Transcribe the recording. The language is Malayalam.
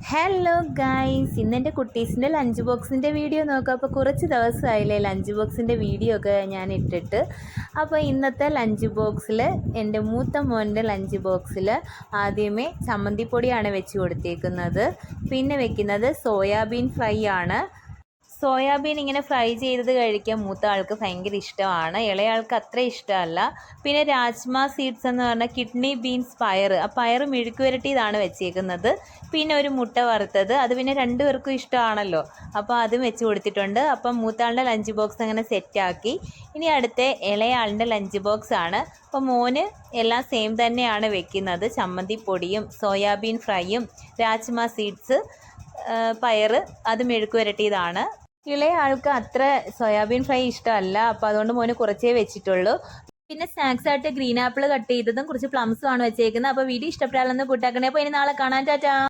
ഹലോ ഗൈസ്, ഇന്നെൻ്റെ കുട്ടീസിൻ്റെ ലഞ്ച് ബോക്സിൻ്റെ വീഡിയോ നോക്കാം. അപ്പോൾ കുറച്ച് ദിവസമായില്ലേ ലഞ്ച് ബോക്സിൻ്റെ വീഡിയോ ഒക്കെ ഞാൻ ഇട്ടിട്ട്. അപ്പോൾ ഇന്നത്തെ ലഞ്ച് ബോക്സിൽ എൻ്റെ മൂത്ത മോൻ്റെ ലഞ്ച് ബോക്സിൽ ആദ്യമേ ചമ്മന്തിപ്പൊടിയാണ് വെച്ച് കൊടുത്തേക്കുന്നത്. പിന്നെ വെക്കുന്നത് സോയാബീൻ ഫ്രൈ ആണ്. സോയാബീൻ ഇങ്ങനെ ഫ്രൈ ചെയ്തത് കഴിക്കാൻ മൂത്ത ആൾക്ക് ഭയങ്കര ഇഷ്ടമാണ്, ഇളയാൾക്ക് അത്ര ഇഷ്ടമല്ല. പിന്നെ രാജ്മ സീഡ്സ് എന്ന് പറഞ്ഞാൽ കിഡ്നി ബീൻസ് ആ പയർ മെഴുക്ക് പുരട്ടിയതാണ് വെച്ചേക്കുന്നത്. പിന്നെ ഒരു മുട്ട വറുത്തത്, അത് പിന്നെ രണ്ടുപേർക്കും ഇഷ്ടമാണല്ലോ, അപ്പോൾ അതും വെച്ച് കൊടുത്തിട്ടുണ്ട്. അപ്പം മൂത്താളുടെ ലഞ്ച് ബോക്സ് അങ്ങനെ സെറ്റാക്കി. ഇനി അടുത്ത ഇളയാളുടെ ലഞ്ച് ബോക്സ് ആണ്. അപ്പോൾ മോന് എല്ലാം സെയിം തന്നെയാണ് വെക്കുന്നത്. ചമ്മന്തിപ്പൊടിയും സോയാബീൻ ഫ്രൈയും രാജ്മ സീഡ്സ് പയർ അത് മെഴുക്ക് പുരട്ടിയതാണ്. ഇളയ ആൾക്ക് അത്ര സോയാബീൻ ഫ്രൈ ഇഷ്ടമല്ല, അപ്പോൾ അതുകൊണ്ട് മോന് കുറച്ചേ വെച്ചിട്ടുള്ളൂ. പിന്നെ സ്നാക്സ് ആയിട്ട് ഗ്രീൻ ആപ്പിൾ കട്ട് ചെയ്തതും കുറച്ച് പ്ലംസും ആണ് വെച്ചേക്കുന്നത്. അപ്പോൾ വീഡിയോ ഇഷ്ടപ്പെട്ടാലൊന്ന് കൂട്ടാക്കണേ. അപ്പോൾ ഇനി നാളെ കാണാൻ. ടാറ്റാ.